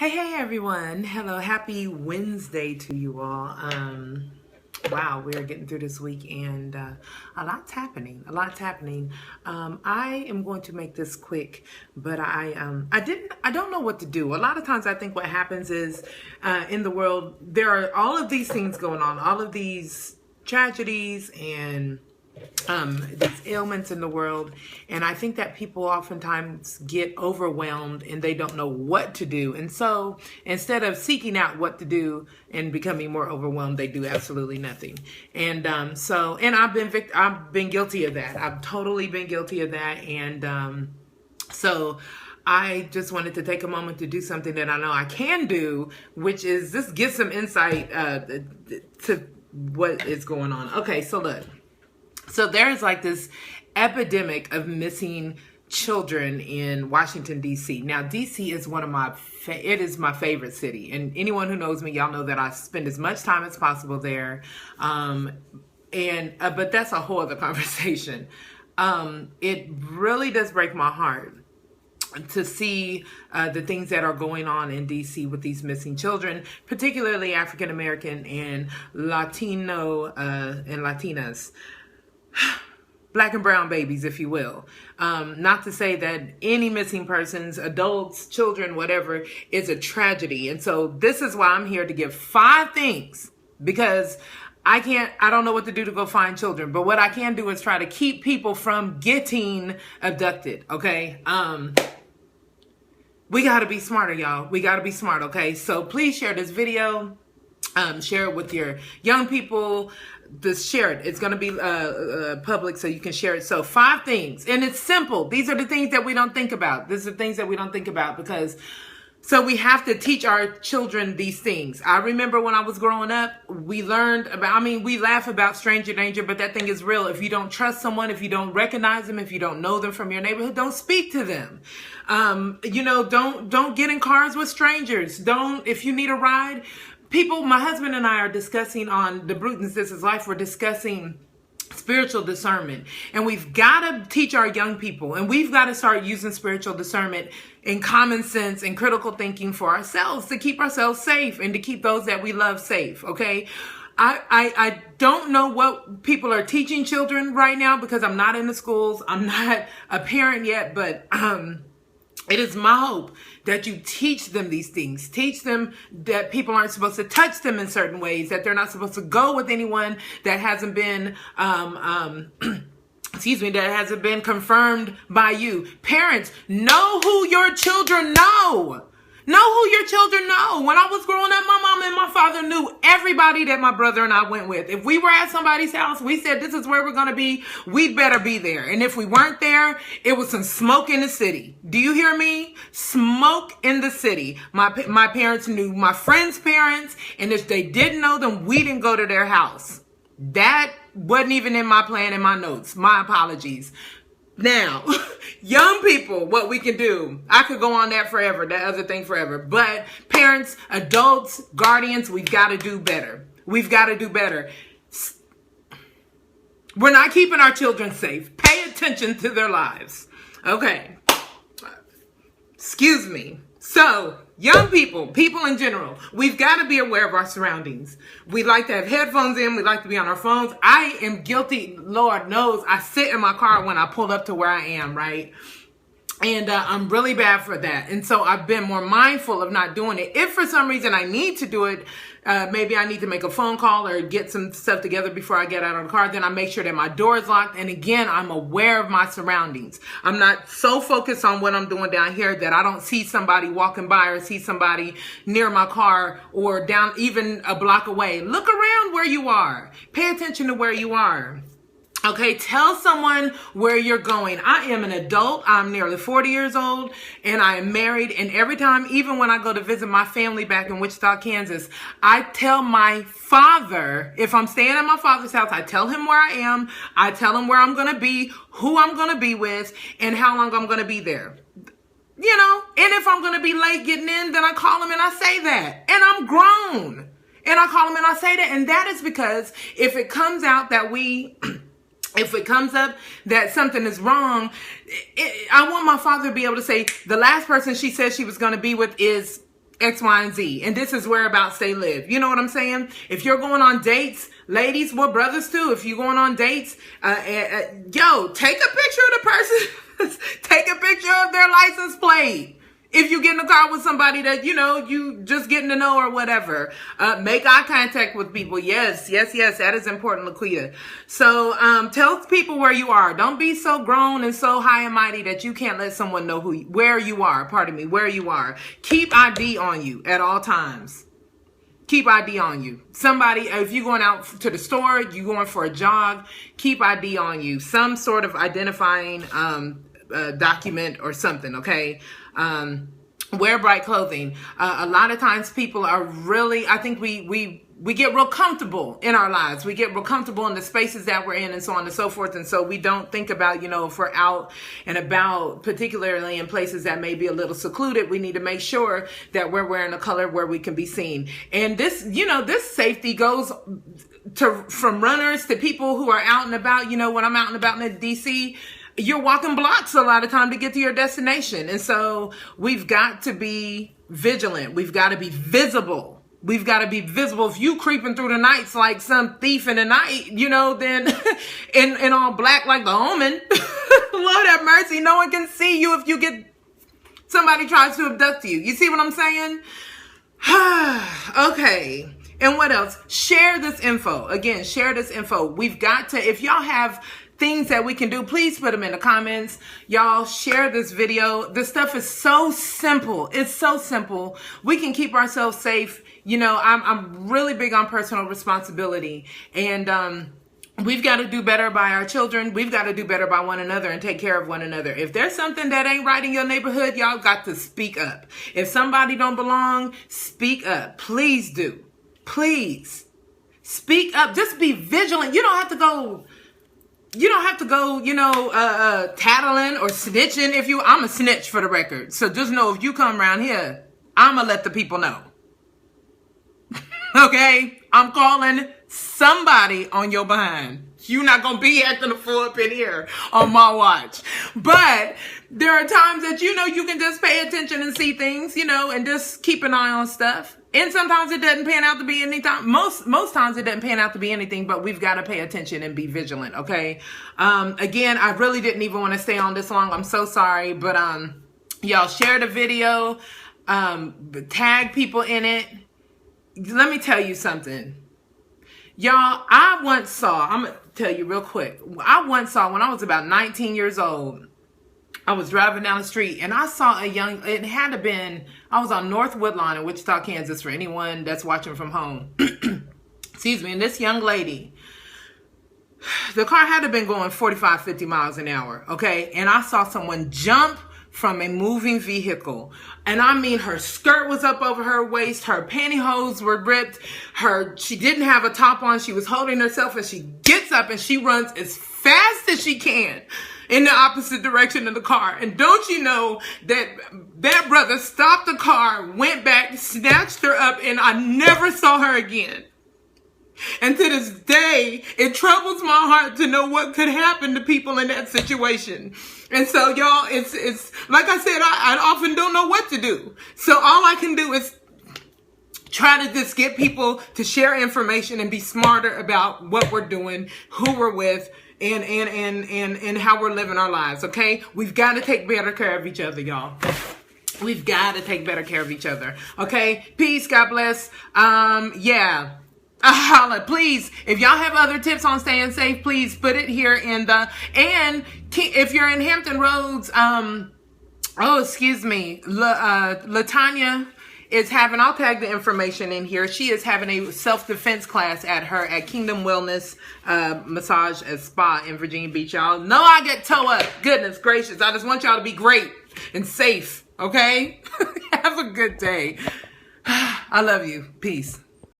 Hey everyone. Hello. Happy Wednesday to you all. Wow, we're getting through this week and a lot's happening. A lot's happening. I am going to make this quick, but I don't know what to do. A lot of times I think what happens is in the world there are all of these things going on, all of these tragedies and these ailments in the world, and I think that people oftentimes get overwhelmed and they don't know what to do, and so instead of seeking out what to do and becoming more overwhelmed, they do absolutely nothing. And I've been guilty of that. I've totally been guilty of that. And so I just wanted to take a moment to do something that I know I can do, which is just get some insight to what is going on. Okay, so look. So there's like this epidemic of missing children in Washington, D.C. Now, D.C. is it is my favorite city. And anyone who knows me, y'all know that I spend as much time as possible there. But that's a whole other conversation. It really does break my heart to see the things that are going on in DC with these missing children, particularly African American and Latino and Latinas. Black and brown babies, if you will. Not to say that any missing persons, adults, children, whatever, is a tragedy. And so this is why I'm here to give 5 things, because I don't know what to do to go find children, but what I can do is try to keep people from getting abducted, okay? We gotta be smarter, y'all. We gotta be smart, okay? So please share this video. Share it with your young people. Just share it. It's going to be public, so you can share it. So 5 things, and it's simple. These are the things that we don't think about. These are things that we don't think about so we have to teach our children these things. I remember when I was growing up, we learned about, we laugh about stranger danger, but that thing is real. If you don't trust someone, if you don't recognize them, if you don't know them from your neighborhood, don't speak to them. Don't get in cars with strangers. If you need a ride, my husband and I are discussing on The Brutans, This Is Life, we're discussing spiritual discernment. And we've got to teach our young people, and we've got to start using spiritual discernment and common sense and critical thinking for ourselves to keep ourselves safe and to keep those that we love safe, okay? I don't know what people are teaching children right now because I'm not in the schools. I'm not a parent yet, but it is my hope that you teach them these things. Teach them that people aren't supposed to touch them in certain ways, that they're not supposed to go with anyone that hasn't been, that hasn't been confirmed by you. Parents, know who your children know. Know who your children know. When I was growing up, my mom and my father knew everybody that my brother and I went with. If we were at somebody's house, we said, this is where we're going to be. We'd better be there. And if we weren't there, it was some smoke in the city. Do you hear me? Smoke in the city. My parents knew my friends' parents. And if they didn't know them, we didn't go to their house. That wasn't even in my plan, in my notes. My apologies. Now, young people, what we can do, I could go on that forever, that other thing forever. But parents, adults, guardians, we've got to do better. We've got to do better. We're not keeping our children safe. Pay attention to their lives. Okay. Excuse me. So, young people in general, we've got to be aware of our surroundings. We like to have headphones in. We like to be on our phones. I am guilty. Lord knows I sit in my car when I pull up to where I am, right? And I'm really bad for that. And so I've been more mindful of not doing it. If for some reason I need to do it, maybe I need to make a phone call or get some stuff together before I get out of the car, then I make sure that my door is locked. And again, I'm aware of my surroundings. I'm not so focused on what I'm doing down here that I don't see somebody walking by or see somebody near my car or down even a block away. Look around where you are. Pay attention to where you are. Okay, tell someone where you're going. I am an adult. I'm nearly 40 years old and I am married. And every time, even when I go to visit my family back in Wichita, Kansas, I tell my father, if I'm staying at my father's house, I tell him where I am. I tell him where I'm going to be, who I'm going to be with, and how long I'm going to be there. You know, and if I'm going to be late getting in, then I call him and I say that. And I'm grown. And I call him and I say that. And that is because if it comes out that if it comes up that something is wrong, I want my father to be able to say, the last person she said she was going to be with is X, Y, and Z. And this is whereabouts they live. You know what I'm saying? If you're going on dates, ladies, well, brothers too, if you're going on dates, yo, take a picture of the person. Take a picture of their license plate. If you get in a car with somebody that, you know, you just getting to know or whatever, make eye contact with people. Yes, that is important, Laquita. So tell people where you are. Don't be so grown and so high and mighty that you can't let someone know where you are. Where you are. Keep ID on you at all times. Keep ID on you. Somebody, if you're going out to the store, you're going for a jog, keep ID on you. Some sort of identifying document or something, okay? Wear bright clothing. A lot of times people are really, I think we get real comfortable in our lives. We get real comfortable in the spaces that we're in and so on and so forth. And so we don't think about, you know, if we're out and about, particularly in places that may be a little secluded, we need to make sure that we're wearing a color where we can be seen. And this, you know, this safety goes from runners to people who are out and about. You know, when I'm out and about in DC, you're walking blocks a lot of time to get to your destination. And so we've got to be vigilant. We've got to be visible. We've got to be visible. If you creeping through the nights like some thief in the night, you know, then in all black like the Omen, Lord have mercy, no one can see you if you get, somebody tries to abduct you. You see what I'm saying? Okay. And what else? Share this info. Again, share this info. We've got to, if y'all have things that we can do, please put them in the comments. Y'all share this video. This stuff is so simple. It's so simple. We can keep ourselves safe. You know, I'm really big on personal responsibility, and we've got to do better by our children. We've got to do better by one another and take care of one another. If there's something that ain't right in your neighborhood, y'all got to speak up. If somebody don't belong, speak up. Please do. Please speak up. Just be vigilant. You don't have to go, you know, tattling or snitching. I'm a snitch for the record. So just know if you come around here, I'm going to let the people know. Okay? I'm calling somebody on your behind. You're not going to be acting a fool up in here on my watch. But there are times that, you know, you can just pay attention and see things, you know, and just keep an eye on stuff. And sometimes it doesn't pan out to be anything. Most times it doesn't pan out to be anything, but we've got to pay attention and be vigilant, okay? Again, I really didn't even want to stay on this long. I'm so sorry. But y'all share the video. Tag people in it. Let me tell you something. Y'all, I once saw, I'm going to tell you real quick. I once saw, when I was about 19 years old, I was driving down the street and I saw it had to been, I was on North Woodlawn in Wichita, Kansas, for anyone that's watching from home. Excuse me. And this young lady, the car had to have been going 45, 50 miles an hour. Okay. And I saw someone jump from a moving vehicle. And I mean, her skirt was up over her waist. Her pantyhose were ripped. She didn't have a top on. She was holding herself, and she gets up and she runs as fast as she can in the opposite direction of the car. And don't you know that that brother stopped the car, went back, snatched her up, and I never saw her again. And to this day, it troubles my heart to know what could happen to people in that situation. And so, y'all, it's like I said, I often don't know what to do. So all I can do is try to just get people to share information and be smarter about what we're doing, who we're with, and how we're living our lives, okay? We've got to take better care of each other, y'all. We've got to take better care of each other, okay? Peace, God bless. Yeah. Holla, please, if y'all have other tips on staying safe, please put it here in the, and if you're in Hampton Roads, LaTanya is having, I'll tag the information in here. She is having a self-defense class at Kingdom Wellness Massage and Spa in Virginia Beach. Y'all know I get toe up. Goodness gracious. I just want y'all to be great and safe, okay? Have a good day. I love you. Peace.